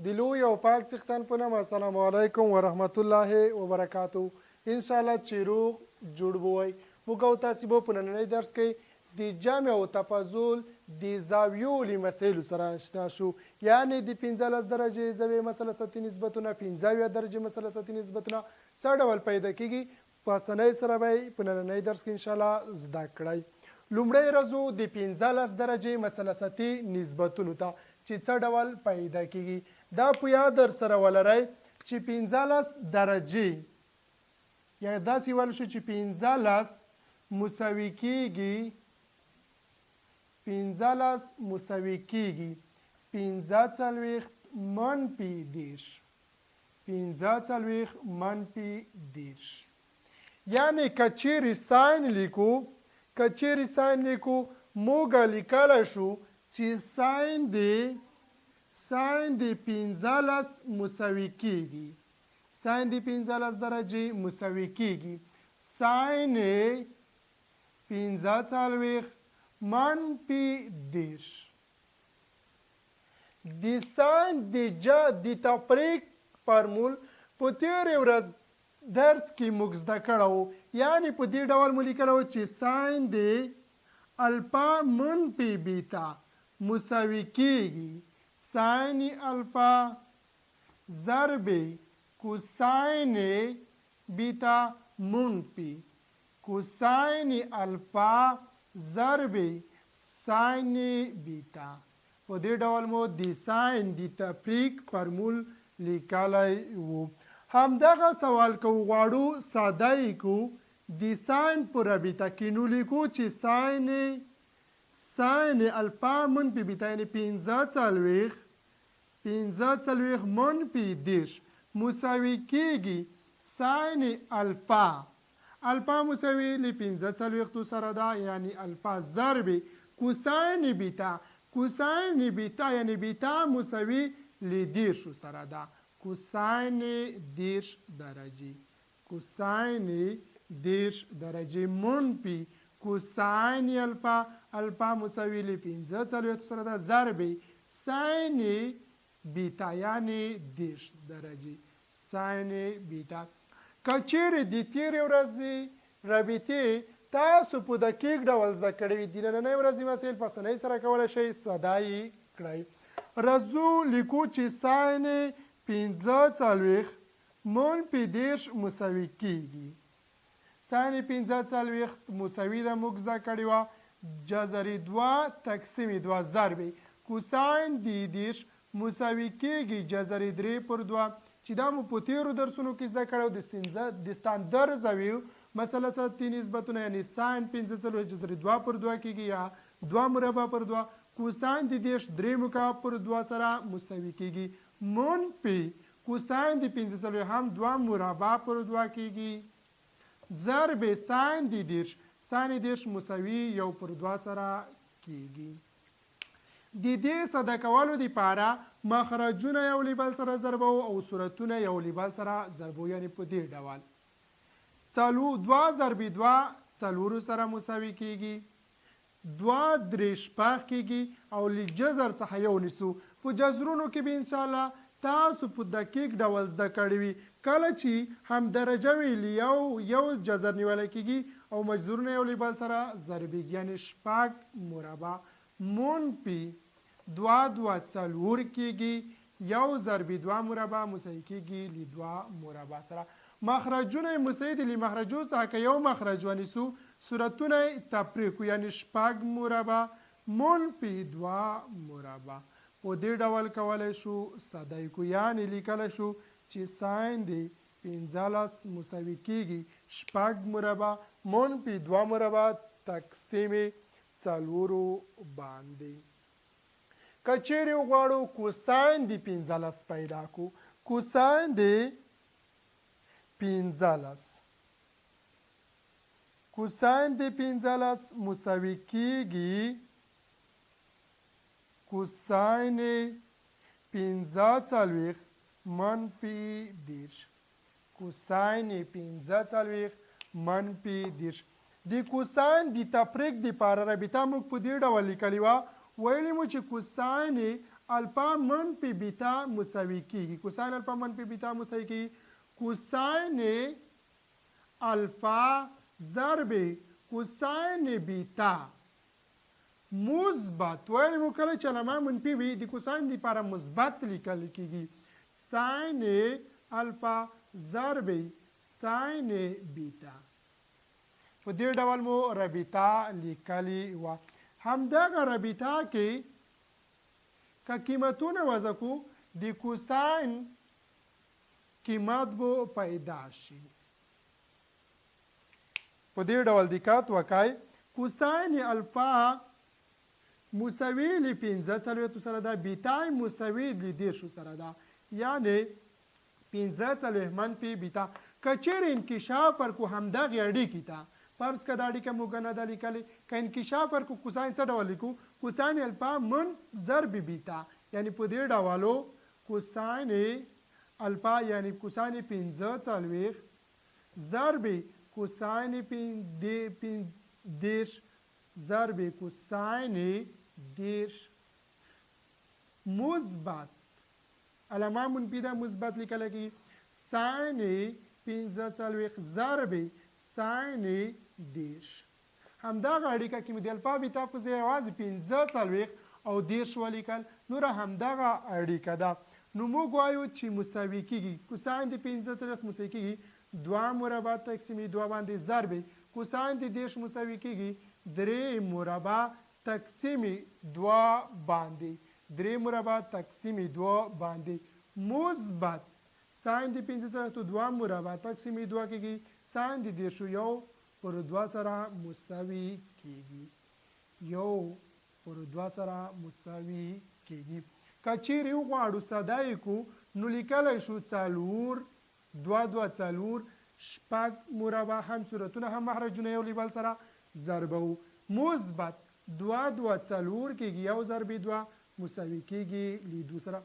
د لوی او پاک څښتن په نامه السلام علیکم ورحمت الله وبرکاتو. انشاءالله چې روغ جوړ بوئ. موږ او تاسې به په نننۍ درس کې د جمع او تفاضل د زاویو له مسایلو سره اشنا شو، یعنې د 15 درجې زاویې مثلثاتي نسبتونه، 15 درجې مثلثاتي نسبتونه څه ډول پیدا کیږي، په اسانۍ سره به یې په نننۍ درس کې انشاءالله زده کړئ. لومړی راځو د 15 درجې مثلثاتي نسبتونو ته چې څه ډول پیدا کیږي. دا په یاد در سره ولرئ چې 15 درجې یا داسې ویل شو چې 15 مساوي کیږي 15 مساوي کیږي 45 منفي 10 45 منفي 10. یعنی که چیرې ساین لیکو موږ لیکلی شو چې ساین د 15 مساوي کیږي، ساین د 15 درجې مساوي کیږي ساین 45 منفي 10. د ساین د تفریق فارمول په تېرې ورځ درس کې موږ زده کړی وو، یعنې په دې ډول مو لیکلی وو چې ساین د الفا منفي بیتا مساوي کیږي ساین الفا ضرب کوساین بیتا منفي کوساین الفا ضرب ساین بیتا. په دې ډول مو د ساین د تفریق فارمول لیکلی وو. همدغه سوال که غواړو ساده یې کړو د ساین په رابطه کې نو لیکو چې ساین الفا منفي بیتا یعنې 45 منفي 10 مساوي کیږي ساین الفا مساوي له 45 سره ده، یعنی الفا ضرب کوساین بیتا یعنی بیتا مساوي له 10 سره ده کوساین 10 درجې کوساین 10 درجې منفي کوساین الفا مساوي له 45 سره ده ضرب ساین بیتا یعنی 10 درجې ساین بیتا. که چیرې د تېرې ورځې رابطې تاسو په دقیق ډول زده کړې وي، د نننۍ ورځې مسایل په اسانۍ سره کولی شئ ساده یې کړئ. راځو لیکو چې ساین 45 منفي 10 مساوي کیږي. ساین 45 مساوي ده موږ زده کړې وه جذر 2 تقسیم 2 ضرب کوساین د 10 مساوي کیږي جذر 3 پر 2 چې دا مو په تېرو درسونو کې زده کړی د ستاندر زاویو مثلثاتي نسبتونه، یعنی ساین 45 جذر 2 پر 2 کیږي یا 2 مربع پر 2 کوساین د 10 3 مکعب پر 2 سره مساوي کیږي منفي کوساین د 45 هم 2 مربع پر 2 کیږي ضرب ساین د 10 مساوي 1 پر 2 سره کیږي. د دې ساده کولو دپاره مخرجونه یو له بل سره ضربو او صورتونه یو له بل سره ضربو، یعنی په دې ډول 2 ضرب 2 4 سره مساوي کیږي 2 درې شپږ کیږي او له جذر څخه یو نیسو. په جذرونو کې به انشاءالله تاسو په دقیق ډول زده کړي وي. کله چې هم درجه وي یو جذر نیولی کیږي او مجذورونه یو له بل سره ضربیږي، یعنی شپږ مربع منفي 2 2 4 کیږي 1 ضرب 2 مربع مساوي کیږي له 2 مربع سره. مخرجونه مساوي دي له مخرجو څخه که یو مخرج ونیسو صورتونه تفریق یعنی شپږ مربع منفي 2 مربع. په دې ډول کولی شو ساده یې کړو، یعنې لیکلی شو چې ساین د 15 مساوي کیږي شپږ مربع منفي 2 مربع تقسیم 4 باندې. که چیرې وغواړو کوساین د 15 پیدا کړو، کوساین د 15 مساوي کیږي کوساین 45 منفي 10 کوساین 45 منفي 10. د کوساین د تفریق دپاره رابطه موږ په دې ډول لیکلې وه، ویلې مو چې کوساین الفا منفي بیتا مساوي کیږي کوساین الفا منفي بیتا مساوي کیږي کوساین الفا ضرب کوساین بیتا مثبت وایي مو کله چې علامه منفي وي د کوساین لپاره مثبت لیکل کیږي ساین الفا ضرب ساین بیتا په دې ډول مو رابطه لیکلې وه همدغه رابطه کې که قیمتونه وضع کو د کوساین قیمت به پیدا شي په دې ډول دقت وکړئ کوساین الفا مساوي له 45 سره ده بیتا مساوي له 10 سره ده یعنی 45 منفي بیتا که چیرې انکشاف ورکو همدغې اړیکې ته فرض که دا اړیکه موږ نه ده لیکلې که انکشاف ورکو کوساین څه ډول لیکو کوساین الفا من ضرب بیتا یعنی په دې ډولو کوساین الفا یعنی کوساین 45 ضرب کوساین 10 ضرب کوساین 10 مثبت علامه منفي ده مثبت لیکل کېږي ساین 45 ضرب ساین 10 همدغه اړیکه کې مو د الفا بیتا په ځای یوازې 45 او 10 ولیکل نوره همدغه اړیکه ده نو موږ وایو چې مساوي کېږي کوساین د 45 مساوي کېږي 2 مربع تقسیم 2 باندې ضرب کوساین د 10 مساوي کېږي 3 مربع تقسیم 2 باندې 3 مربع تقسیم 2 باندې مثبت ساین د 45 2 مربع تقسیم 2 کېږي ساین د 10 یو پر 2 سره مساوي کېږي یو پر 2 سره مساوي کېږي که چیرې وغواړو ساده یې کو نو لیکلی شو 4 2 2 4 شپږ مربع هم صورتونه هم مخرجونه یو له بل سره ضربو مثبت 2 2 4 کېږي یو ضرب 2 مساوي کېږي له 2 سره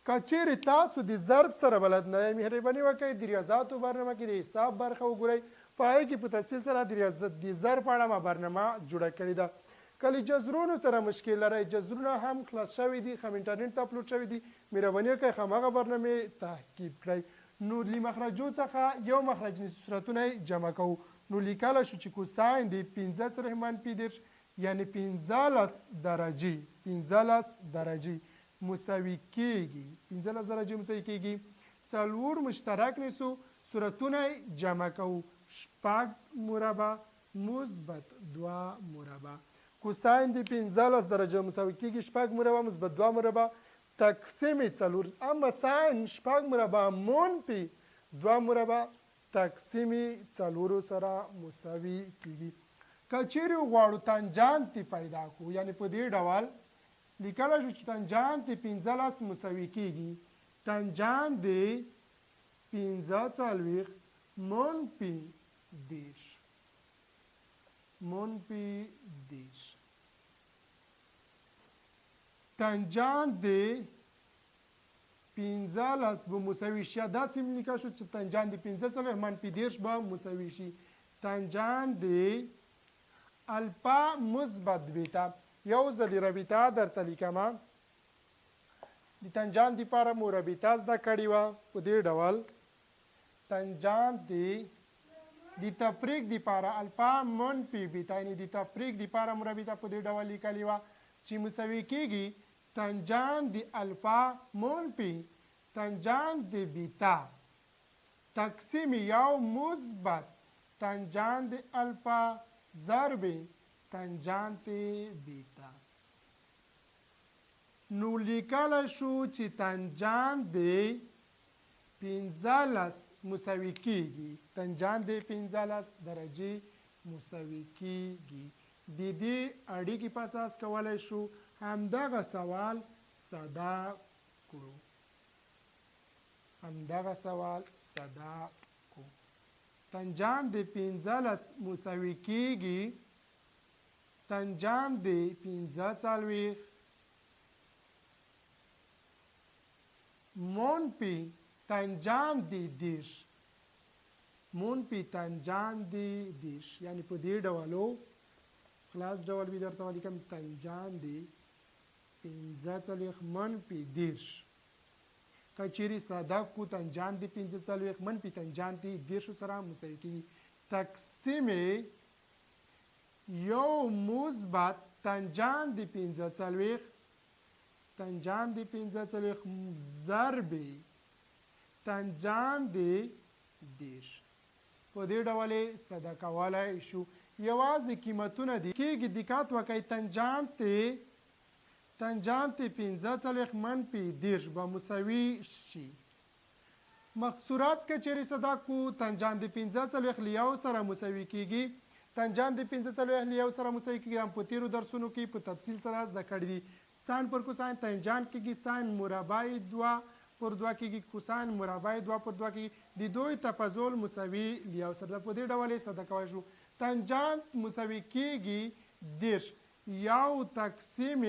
که چیرې تاسو د ضرب سره بلد نه یې مهرباني وکړئ د ریاضیاتو برنامه کې د حساب برخه وګورئ په هغې کې په تفصیل سره د ضرب په اړه ما برنامه جوړه کړې ده کله جذرونو سره مشکل لرئ جذرونه هم خلاص شوي دي هم انټرنیټ ته اپلوډ شوي دي مهرباني وکړئ هماغه برنامې تعقیب کړئ نو له مخرجو څخه یو مخرج صورتونه جمع کوو نو لیکلی شو چې کوساین د 15 منفي 10 یعنی 15 درجې مساوي کېږي 15 درجې مساوي کېږي 4 مشترک نیسو صورتونه جمع کوو شپږ مربع مثبت 2 مربع کوساین د 15 درجه مساوي کېږي شپږ مربع مثبت 2 مربع تقسیم 4 اما ساین شپږ مربع منفي 2 مربع تقسیم 4 سره مساوي کېږي که چیرې وغواړو تانجانت پیدا کړو یعنی په دې ډول لیکلی شو چې تانجانت 15 مساوي کېږي تانجانت د 45 منفي 10 تانجانت د 15 به مساوي شي داسې لیکل شو چې تانجانت د 15 منفي 10 به مساوي شي تانجانت د الفا مثبت بیتا یو ځل رابطه درته لیکمه د تانجانت دپاره مو رابطه زده کړې وه په دې ډول تانجانت د تفریق دپاره الفا منفي بیتا یعنې د تفریق دپاره مو رابطه په دې ډول لیکلې وه چې مساوي کېږي تانجانت د الفا منفي تانجانت د بیتا تقسیم یو مثبت تانجانت د الفا ضرب تانجانت بیتا نو لیکلی شو چې تانجانت د 15 مساوي کېږي تانجانت د 15 درجې مساوي کېږي د دې اړیکې په اساس کولی شو همدغه سوال ساده کړو تانجانت د 15 مساوي کېږي تانجانت د 45 منفي تانجانت د 10 منفي تانجانت د 10 یعنی په دې ډولو خلاص ډول به درته ولیکم تانجانت د 15 منفي 10 که چیرې ساده کو تنجان د 15 منفي تنجان د 10 سره مساوي کیږي تقسیم یو مثبت تنجان د 15 تنجان د 15 ضرب تنجان د 10 په دې ډول ساده کولای شو یوازې قیمتونه دي کېږي دقت وکړئ تنجان ته 15 منفي 10 به مساوي شي مقصورات که چیرې صدا کو تنجان د 15 لیو سره مساوي کیږي تنجان د 15 لیو سره مساوي کیږي هم په تیرو درسونو کې په تفصیل سره زده کړي دي ساین پر کوساین تنجان کیږي ساین مربع 2 پر 2 کیږي کوساین مربع 2 پر 2 کیږي د دوی تفاضل مساوي لیو سره په دې ډول ساده کولی شو تنجان مساوي کیږي 10 یو تقسیم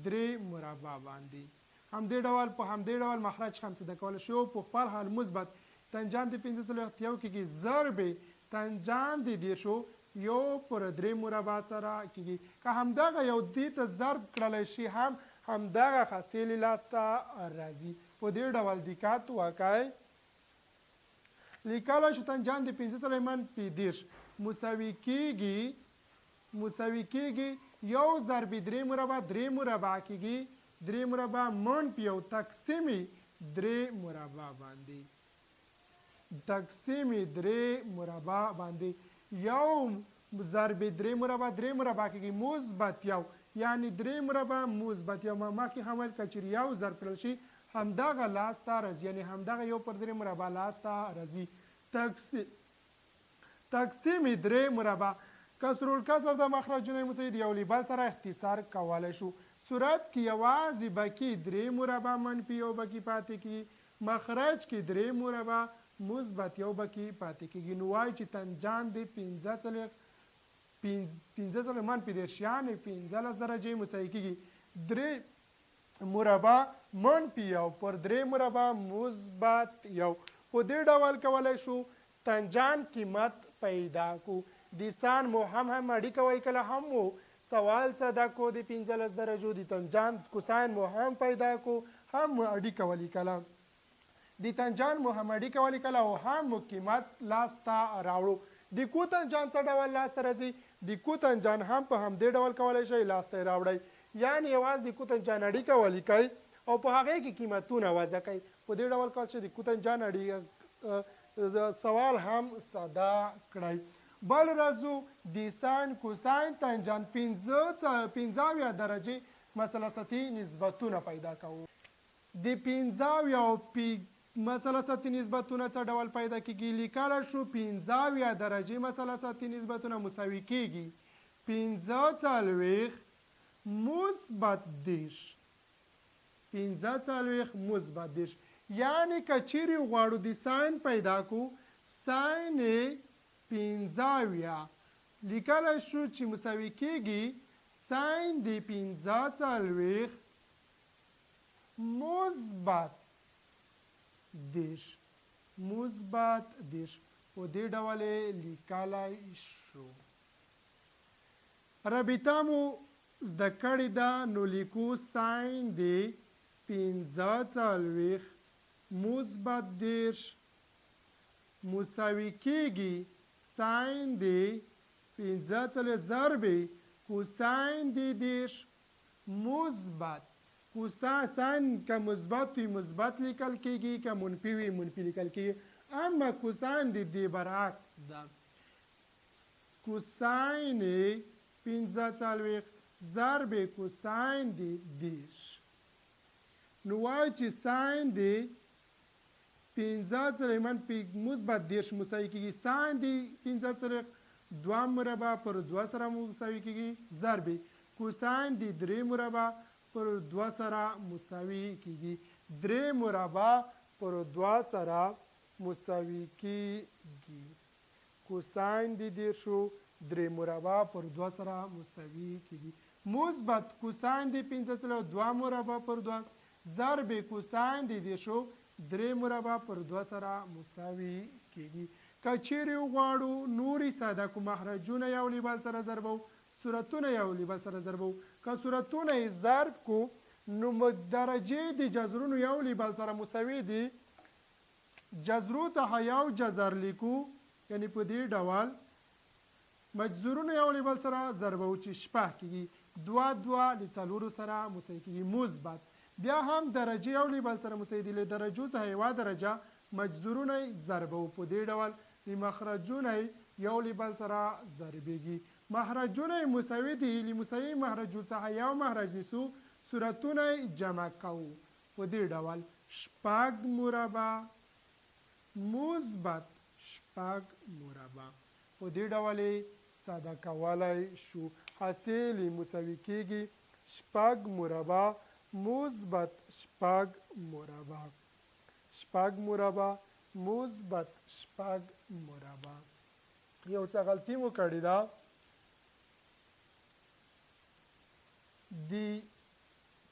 3 مربع باندې همدې ډول مخرج هم ساده کولی شو په خپل حال مثبت تنجان د 15 یو کیږي ضرب تنجان د 10 یو پر 3 مربع سره کیږي که همدغه یو دې ته ضرب کړلی شي هم همدغه حاصل لاسته راځي په دې ډول دقت وکړئ لیکلی شو تنجان د 15 منفي 10 مساوي کیږي یو ضرب 3 مربع 3 مربع کیږي 3 مربع منفي یو تقسیم 3 مربع باندې یو ضرب 3 مربع 3 مربع کیږي مثبت یو یعنی 3 مربع مثبت یو مخکې هم ویل که چیرې یو ضرب کړل شي همدغه لاسته راځي یعنی همدغه یو پر 3 مربع لاسته راځي تقسیم 3 مربع کسر الکسر د مخرجونه مساوي د یو له بل سره اختصار کولی شو صورت کې یوازې بکی 3 مربع منفي یو بکی پاتې کیږي مخرج کې 3 مربع مثبت یو بکی پاتې کیږي نو وایي چې تنجان د 15 منفي 10 یعنې 15 درجې مساوي کیږي 3 مربع منفي یو پر 3 مربع مثبت یو په دې ډول کولی شو تنجان قیمت پیدا کو د سان مو هم اړیکه وایي کله هم مو سوال ساده کو د 15 درجو د تنجان کوساین مو هم پیدا کو هم مو اړیکه ولیکله د تنجان مو هم اړیکه ولیکله او هم مو قیمت لاسته راوړو د کو تنجان څه ډول لاسته راځي د کو تنجان هم په همدې ډول کولی شئ لاسته راوړئ یعنې یوازې د کو تنجان اړیکه ولیکئ او په هغې کې قیمتونه وضع کوئ په دې ډول کول چې د کو تنجان سوال هم ساده کړئ بل راځو د ساین کوساین تنجان 15 درجې مثلثاتي نسبتونه پیدا کوو د 15 او مثلثاتي نسبتونه څه ډول پیدا کیږي لیکلی شو 15 درجې مثلثاتي نسبتونه مساوي کیږي 45 مثبت 10 مثبت 10 یعنی که چیرې غواړو د ساین پیدا کو ساین 15 لیکلی شو چې مساوي کیږي ساین د 45 مثبت 10 په دې ډول لیکلی شو رابطه مو زده کړې ده نو لیکو ساین د 45 مثبت 10 مساوي کیږي ساین د 15 ضرب کوساین د 10 مثبت کوساین که مثبت وي مثبت لیکل کیږي که منفي وي منفي لیکل کیږي اما کوساین د دې برعکس ده کوساین 45 ضرب کوساین د 10 نو وایي چې ساین د 15 منفي مثبت 10 مساوي کیږي ساین د 15 2 مربع پر 2 سره مساوي کیږي ضرب کوساین د 3 مربع پر 2 سره مساوي کیږي 3 مربع پر 2 سره مساوي کیږي کوساین د 10 3 مربع پر 2 سره مساوي کیږي مثبت کوساین د 15 2 مربع پر 2 ضرب کوساین د 10 3 مربع پر 2 سره مساوي کیږي که چیرې وغواړو نورې ساده کو مخرجونه یو له بل سره ضربو صورتونه یو له بل سره ضربو که صورتونه یې ضرب کو نو درجې د جذرونو یو له بل سره مساوي دي جذرو څخه یو جذر لیکو یعنی په دې ډول مجذورونه یو له بل سره ضربه و چې شپږ کېږي دوه له څلورو سره مساوي کېږي مثبت بیا هم درجې یو له بل سره مساوي دي له درجو څخه یوه درجه مجذورونه ضربه و په دې ډول د مخرجونه یو له بل سره ضربېږي مخرجونه مساوي دي له مساوي مخرجو څخه یو مخرج نیسو صورتونه جمع کوو په دې ډول شپږ مربع مثبت شپږ مربع په دې ډول ساده کولی شو حاصل مساوي کېږي شپږ مربع مثبت شپږ مربع شپږ مربع مثبت شپږ مربع یو څه غلطي مو کړې ده د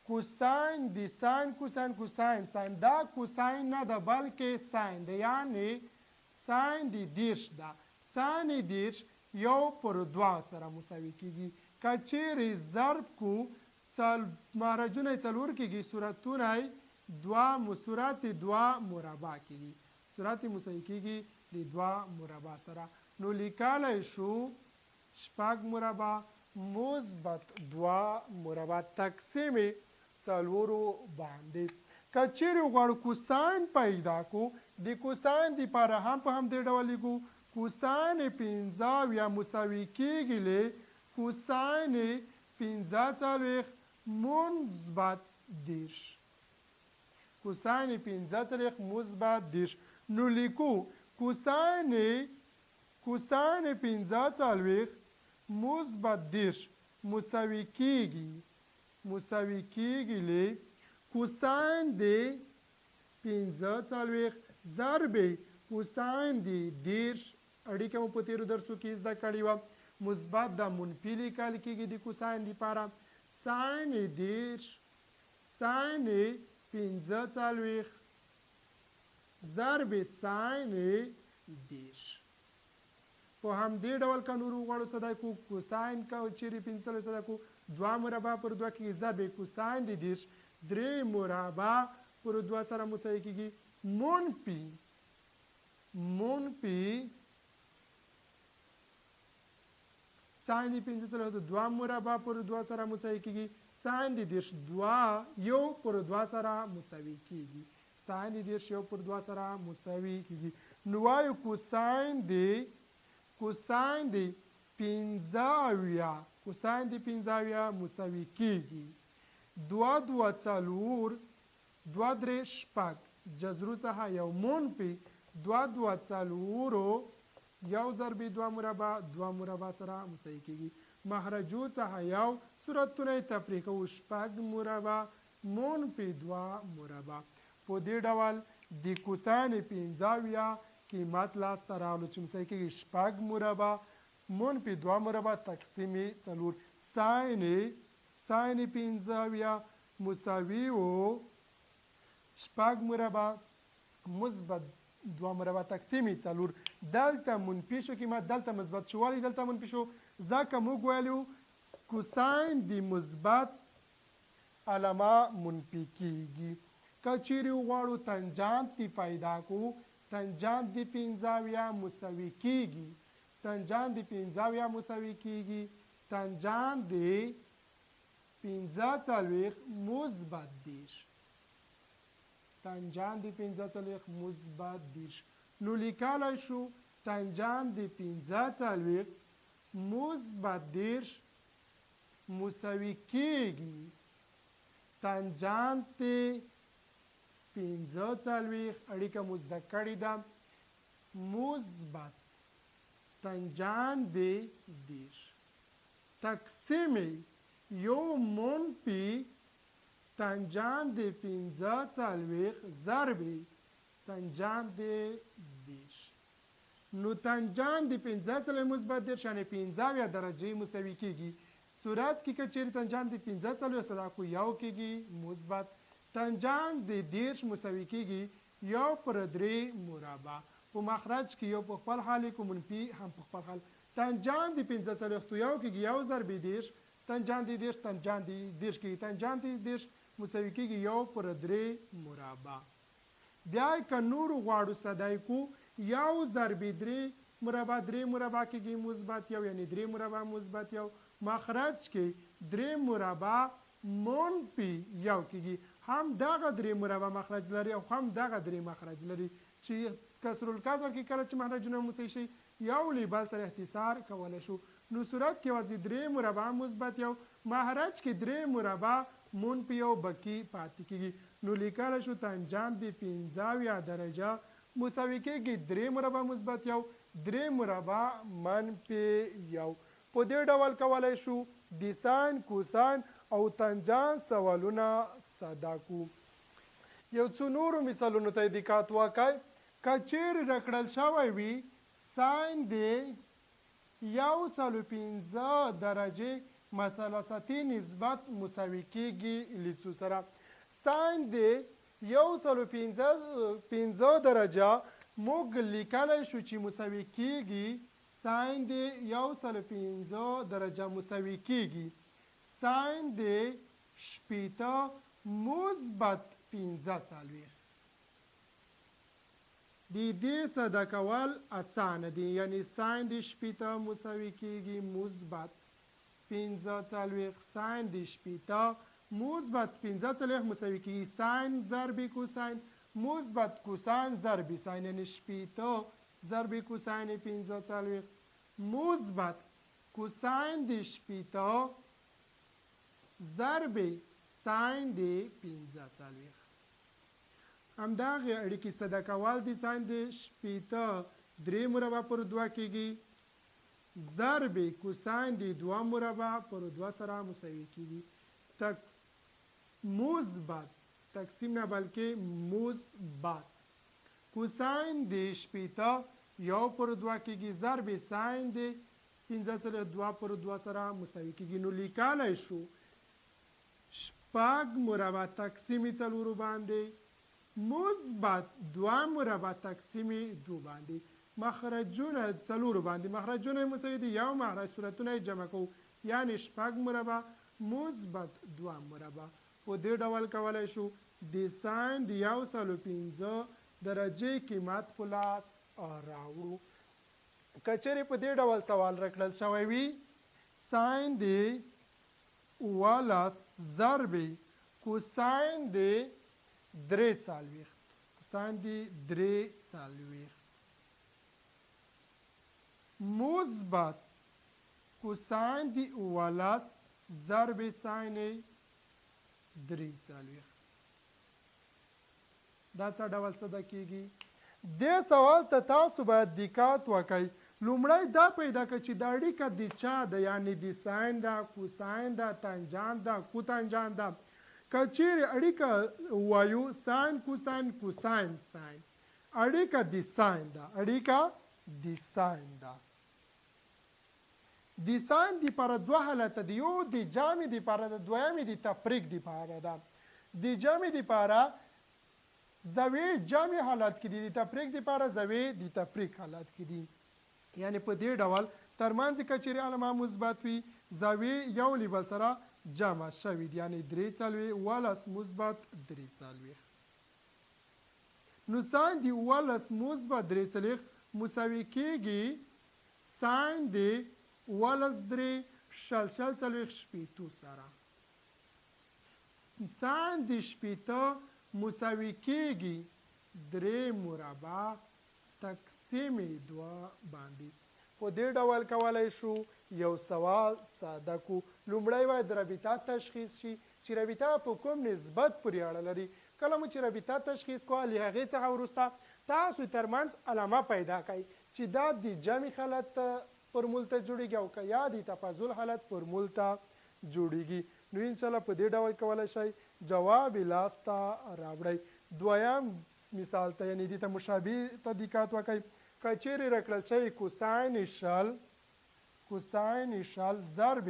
کوساین د ساین کوساین کوساین ساین دا کوساین نه ده بلکې ساین ده یعنی ساین د دیرش ده ساین دیرش یو پر دوه سره مساوي کېږي که چیرې ضرب کو مخرجونه څلور کېږي صورتونه صورت دوه مربع کېږي صورت مساوي کېږي د دوه مربع سره نو لیکلی شو شپږ مربع مثبت دوه مربع تقسیم څلورو باندې که چیرې غواړو کوساین پیدا کو د کوساین دپاره هم په همدې ډول لیکو کوساین پنځه مساوي کېږي له کوساین پنځه څلوېښت مثبت دیرش کوساین پنځه څلوېښت مثبت دیرش نو لیکو کوساین پنځه څلوېښت مثبت دیرش مساوي کېږي له کوساین د پنځه څلوېښت ضرب کوساین د دیرش اړیکه مو په تیرو درسو کې زده کړې وه مثبت د منفي لیکل کېږي د کوساین دپاره ساین دیرش ساین پنځه څلوېښت ضرب ساین دیرش په همدې ډول که نور وغواړو څه دی کو کوساین که چیرې پنځه څلوېښت څه دی کو دوه مربع پر دوه کېږي ضرب کوساین د دیرش درې مربع پر دوه سره مساوي کېږي منفي ساین د پنځه څلوېښت دوه مربع پر دوه سره مساوي کېږي ساین د دیرش دوه یو پر دوه سره مساوي کېږي ساین د دیرش یو پر دوه سره مساوي کېږي نو وایو کوساین د پنځه مساوي کېږي دوه څلور دوه درې شپږ جذرو څخه یو منفي دوه څلورو یو ضرب دوه مربع سره مساوي کېږي مخرجو څخه یو صورتونه یې تفریح کوو شپږ مربع منفي دوه مربع په دې ډول د کوساین پنځه قیمت لاسته راغلو چې مساوي کېږي شپږ مربع منفي دوه مربع تقسیم څلور ساین پنځه مساوي و شپږ مربع مثبت دوه مربع تقسیم څلور دلته منفي شو قیمت دلته مثبت شو ولې دلته منفي شو ځکه موږ ویلو کوساین د مثبت علامه منفي کېږي که چیرې وغواړو تنجانت پیدا کړو تنجانت د پنځه مساوي کېږي تنجانت د پنځه مساوي کېږي تنجانت د پنځه څلوېښت مثبت دیرش تنجانت د پنځه څلوېښت مثبت دیرش نو لیکلی شو تنجانت د پنځه څلوېښت مثبت دیرش مساوي کېږي تنجانت پنځه څلوېښت اړیکه مو زده کړې ده مثبت تنجانت د دیرش تقسیم یو منفي تنجانت د پنځه څلوېښت ضرب تنجانت د دیرش نو تنجانت د پنځه څلوېښت مثبت دیرش یعنې پنځه درجې مساوي کېږي صورت کې که چیرې تنجانت د پنځه څلوېښت صدا کو یو کېږي مثبت تنجانت د دیرش مساوي کېږي یو پر درې مربع په مخرج کې یو په خپل حال کې منفي هم په خپل حال تنجانت د پنځه څلوېښتو یو کېږي یو ضرب دیرش تنجانت د دیرش تنجانت د دیرش کېږي تنجانت د دیرش مساوي کېږي 1/3 مربع. بیا که نور غواړو صدای کو 1 ضرب 3 مربع 3 مربع کېږي مثبت 1 یعنی 3 مربع مثبت 1. مخرج کې 3 مربع منفي 1 کېږي. هم دغه 3 مربع مخرج لري او هم دغه 3 مخرج لري چې کسر الکسر کې کله چې مخرجونه مساوي شي یو له بل سره اختصار کولی شو. نو صورت کې یوازې 3 مربع مثبت 1 مخرج کې 3 مربع منفي 1 بقي پاتې کېږي. نو لیکلی شو تنجان د 15 درجه مساوي کېږي 3 مربع مثبت 1 3 مربع منفي 1. په دې ډول کولی شو د ساین کوساین او تنجان سوالونه ساده کو. یو څو نورو مثالونو ته دقت وکړئ. که چیرې راکړل شوی وي ساین د 1.5 درجې مثلثي نسبت مساوي کېږي له څو سره. ساین د 1.5 درجه موږ لیکلی شو چې مساوي کېږي ساین د 1.5 درجه مساوي کېږي ساین د 80 مثبت 15. د دې ساده کول اسانه دي. یعنی ساین د 80 مساوي کېږي مثبت 15 ساین د 80 مثبت 15 مساوي کېږي ساین ضرب کوساین مثبت کوساین ضرب ساین یعنی 80 ضرب کوساین 15 مثبت کوساین د 80 ضرب ساین د 15. همدغه اړیکې ساده کول د ساین د 80 3 مربع پر 2 کېږي ضرب کوساین د 2 مربع پر 2 سره مساوي کېږي مثبت تقسیم نه بلکې مثبت کوساین د 80 1 پر 2 کېږي ضرب ساین د 15 پر 2 سره مساوي کېږي. نو لیکلی شو شپږ مربع تقسیم 4 باندې مثبت 2 مربع تقسیم 2 باندې مخرجونه 4 باندې مخرجونه مساوي دي یو مخرج صورتونه جمع کوو یعنی شپږ مربع مثبت 2 مربع. په دې ډول کولی شو د ساین د 1.5 درجې قیمت په لاس راوړو. که چیرې په دې ډول سوال راکړل شوی وي ساین د 18 ضرب کوساین د 3 کوساین د 3 مثبت کوساین د 18 ضرب ساین 3 دا څه ډول ساده کېږي. دې سوال ته تاسو باید دقت وکړئ. لومړی دا پیدا کړئ چې دا اړیکه د چا ده یعنی د ساین ده کوساین ده تنجان ده کوتنجان ده. که چیرې اړیکه وایو ساین کوساین کوساین ساین اړیکه د ساین ده اړیکه د ساین ده. د ساین دپاره دوه حالته دي. یو د جامع دپاره ده دویم د تفریق دپاره ده. د جامع دپاره زاویې جامع حالت کې دي د تفریق دپاره زاویې د تفریق حالت کې دي. یعنی په دې ډول ترمنځ که چیرې علامه مثبت وي زاویې یو له بل سره جمع شوي دي یعنی 3 مثبت 3. نو ساین د 18 مثبت 3 مساوي کېږي ساین د 18 شل 40 سره. ساین د 80 مساوي کېږي 3 مربع تقسیم 2 باندې. په دې ډول کولی شو یو سوال ساده کو. لومړی باید رابطه تشخیص شي چې رابطه په کوم نسبت پورې اړه لري. کله مو چې رابطه تشخیص کوه له هغې څخه وروسته تاسو ترمنځ علامه پیدا کړئ چې دا د جمع حالت فرمول ته جوړیږي او که یا د تفاضل حالت فرمول ته جوړیږي. نو انشاءالله په دې ډول کولی شئ جواب لاس ته راوړئ. دویم مثال ته یعنې دې ته مشابه ته دقت وکړئ. که چیرې راکړل شوی کوساین شل ضرب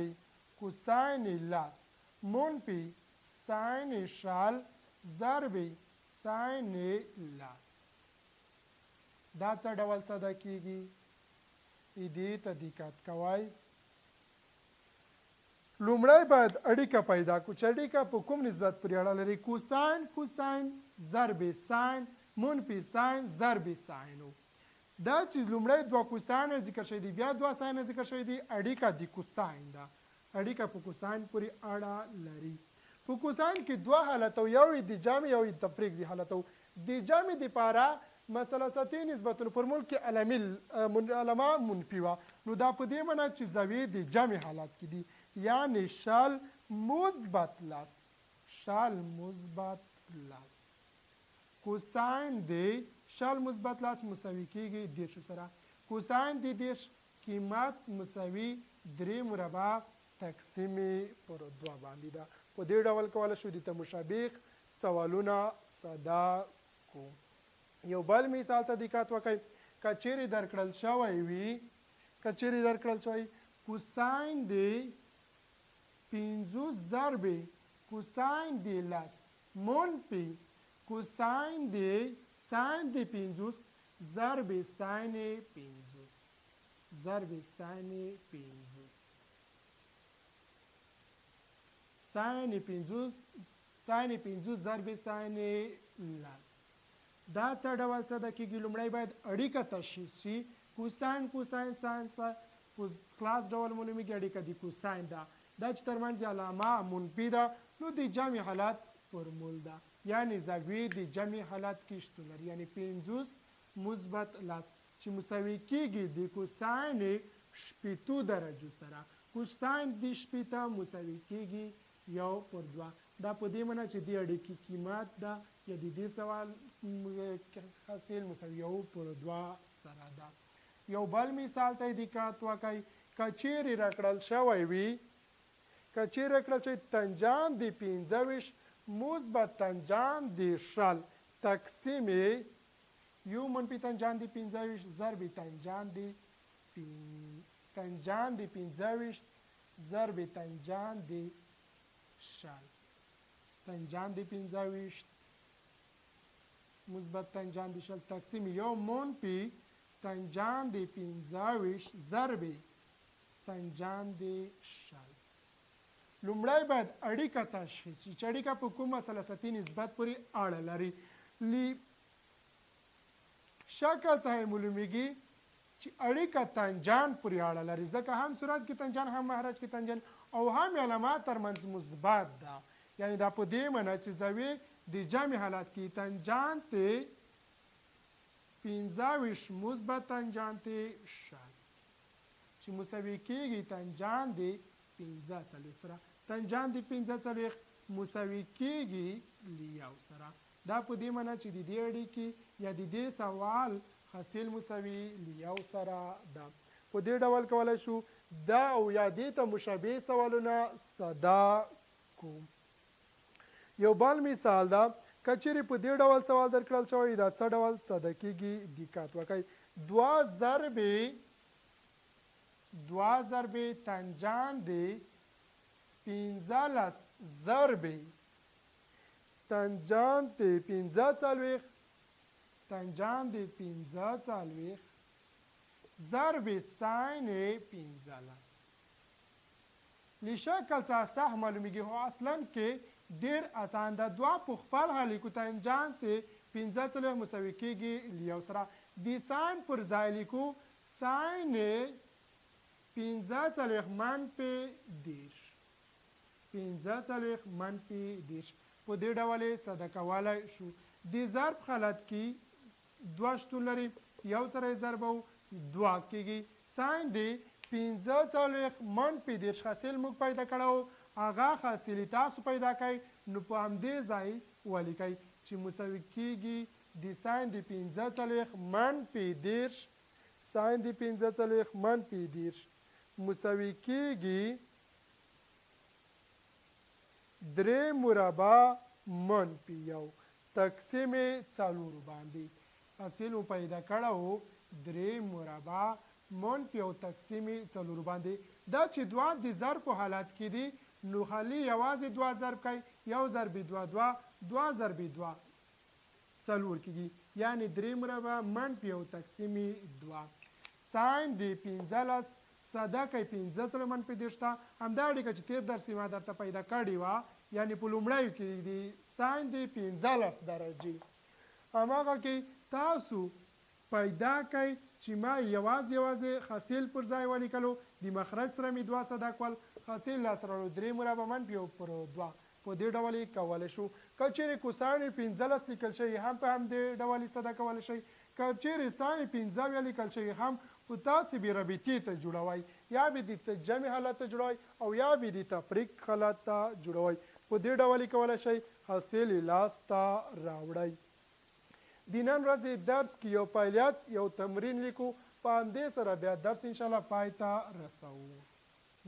کوساین لس منفي ساین شل ضرب ساین لس دا څه ډول ساده کېږي. دې ته دقت کوئ. لومړی باید اړیکه پیدا کړو چې اړیکه په کوم نسبت پورې اړه لري. کوساین کوساین ضرب ساین منفي ساین ضرب ساین. دا چې لومړی دوه کوساین ذکر شوي دي بیا دوه ساین ذکر شوي دي اړیکه د کوساین ده. اړیکه په کوساین پورې اړه لري. په کوساین کې دوه حالت یو د جمع یو د تفریق دی حالت. د جمع دپاره مثلثتي نسبتونه فرمول کې علامه منفي وه نو دا په دې معنی چې زاویې د جمع حالت کې دي یعنی شل مثبت لس کوساین د شل مثبت لس مساوي کېږي دېرشو سره. کوساین د دېرش قیمت مساوي 3 مربع تقسیم پر 2 باندې ده. په دې ډول کولی شو د مشابه سوالونه ساده کو. یو بل مثال ته دقت وکړئ. که چیرې درکړل شوی وي کوساین د 50 ضرب کوساین د لس منفي کوساین د ساین د 50 ضرب ساین 50 ساین 50 ضرب ساین لس. دا څه ډول ساده کېږي. لومړی باید اړیکه تشخیص شي. کوساین کوساین ساین خلاص ډول معلومیږي اړیکه د کوساین ده. دا چې ترمنځ علامه منفي ده نو د جمع حالت فرمول ده یعنی زاویې د جمع حالت کې شتون لري یعنی 50 مثبت لس چې مساوي کېږي د کوساین 80 درجو سره. کوساین د 80 مساوي کېږي 1/2. دا په دې معنی چې د اړیکې قیمت ده یا د دې سوال حاصل مساوي 1/2 سره ده. یو بل مثال ته دقت وکړئ. که چیرې راکړل شوی وي تنجان د 25 مثبت تنجان د شل تقسیم یو منفي تنجان د 25 ضرب تنجان د 25 ضرب تنجان د شل. تنجان د 25 مثبت تنجان د شل تقسیم یو منفي تنجان د 25 ضرب تنجان د شل. لومړی باید اړیکه تشخیص شي چې اړیکه په کوم مثلثتي نسبت پورې اړه لري. شکل څخه معلومیږي چې اړیکه تنجان پورې اړه لري ځکه هم صورت کې تنجان هم مخرج کې تنجان او هم علامه ترمنځ مثبت ده یعنی دا په دې معنی چې زاویې د جمع حالت کې تنجان ته 25 مثبت تنجان ته شل چې مساوي کېږي تنجان د 15 سره. تنجان د 15 مساوي کېږي لیو سره. دا په دې معنی چې د دې اړیکې یا د دې سوال حاصل مساوي لیو سره ده. په دې ډول کولی شو دا او یا دې ته مشابه سوالونه ساده کو. یو بل مثال ده. که چیرې په دې ډول سوال درکړل شوی دا څه ډول ساده کېږي دقت وکړئ. 2 ضرب تنجان د 15 ضرب تنجان د 45 ضرب ساین 15. له شکل څخه صح معلومیږي خو اصلا کې ډېر اسان ده. 2 په خپل حال لیکو تنجان ته 15 مساوي کېږي لیو سره. د ساین پر ځای لیکو ساین 15 منفي 10 په دې ډول ساده کولی شو. د ضرب حالت کې 2 شتون لري یو سره یې ضرب 2 کېږي. ساین د 15 منفي 10 حاصل موږ پیدا کړو هغه حاصل تاسو پیدا کړئ نو په همدې ځای ولیکئ چې مساوي کېږي د ساین د 15 منفي 10 ساین د 15 منفي 10 مساوي کېږي 3 مربع منفي 1 تقسیم 4 باندې. حاصل مو پیدا کړو 3 مربع منفي 1 تقسیم 4 باندې. دا چې 2 د ضرب په حالت کې دي نو خالي یوازې 2 ضرب کوي 1 ضرب 2 2 ضرب 2 4 کېږي یعنی 3 مربع منفي 1 تقسیم 2. ساین د 15 ساده کوي 15 سره منفي 10 ته همدا اړیکه چې تیر درس کې ما درته پیدا کړې وه یعنې په لومړیو کې د ساین د 15 درجې هماغه کې تاسو پیدا کوئ چې ما یوازې حاصل پر ځای ولیکلو د مخرج سره مې 2 ساده کول حاصل لاسته راوړو 3 مربع منفي 1 پر 2 په دې ډول یې کولی شو که چیرې کوساین 15 لیکل شوي هم په همدې ډول یې ساده کولی شئ که چیرې ساین 15 لیکل شوي هم خو تاسې بې رابطې ته جوړوئ یا به د جمع حالت ته جوړوئ او یا به د تفریق حالت ته جوړوئ په دې ډول یې کولی شئ حاصل یې لاسته راوړئ د نن ورځې درس کې یو فعالیت یو تمرین لیکو په همدې سره بیا درس انشاءالله پای ته رسوو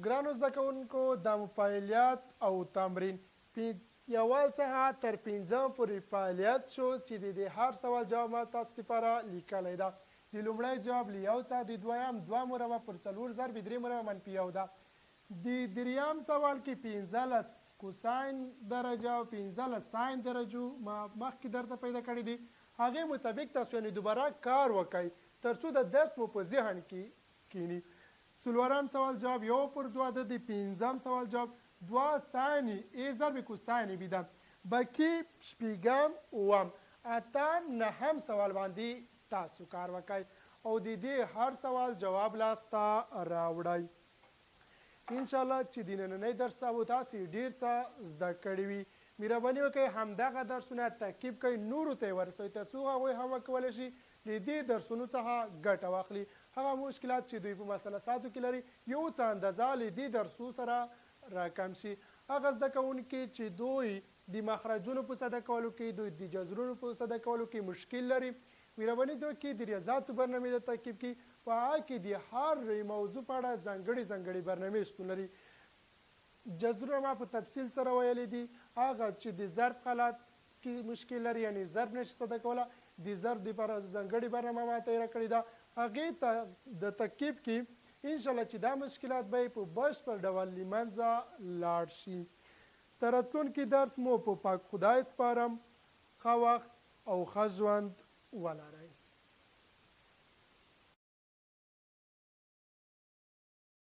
ګرانو زده کوونکو دا مو فعالیت او تمرین یوال څخه تر 15 پورې فعالیت شو چې د هر سوال جواب ما تاسو لپاره لیکلی ده د لومړی جواب له یو څخه د دویم 2 مربع پر 4 ضرب 3 مربع منفي 1 ده د دریم سوال کې 15 کوساین درجه او 15 ساین درجو ما مخکې درته پیدا کړي دي هغې مطابق تاسو یعنې دوباره کار وکړئ تر څو د درس مو په ذهن کې کینی څلورم سوال جواب 1 پر 2 ده د پنځم سوال جواب 2 ساین ای ضرب کوساین بی ده باقي شپږم اووم اتم نهم سوال باندې تاسو کار وکړئ او د دې هر سوال جواب لاسته راوړئ انشاءالله چې د نننۍ درس به تاسې ډېر څه زده کړي وي مهرباني وکړئ همدغه درسونه تعقیب کړئ نورو ته یې ورسوئ تر څو هغوی هم وکولی شي له دې درسونو څخه ګټه واخلي هغه مشکلات چې دوی په مثلثاتو کې لري یو څه اندازه له دې درسو سره راکم شي هغه زده کوونکي چې دوی د مخرجونو په ساده کولو کې دوی د جذرونو په ساده کولو کې مشکل لري مهرباني وکړئ د ریاضیاتو برنامې د تعقیب کې په هغه کې د هر موضوع په اړه ځانګړې برنامې شتون لري جذرونه ما په تفصیل سره ویلي دي هغه چې د ضرب حالت کې مشکل لري یعنې ضرب نشي ساده کولی د ضرب دپاره ځانګړې برنامه ما تیاره کړې ده هغې ته د تعقیب کې انشاءالله چې دا مشکلات به یې په بشپړ ډول له منځه لاړ شي تر راتلونکي درس مو په پاک خدای سپارم ښه وخت او ښه ژوند ولرئ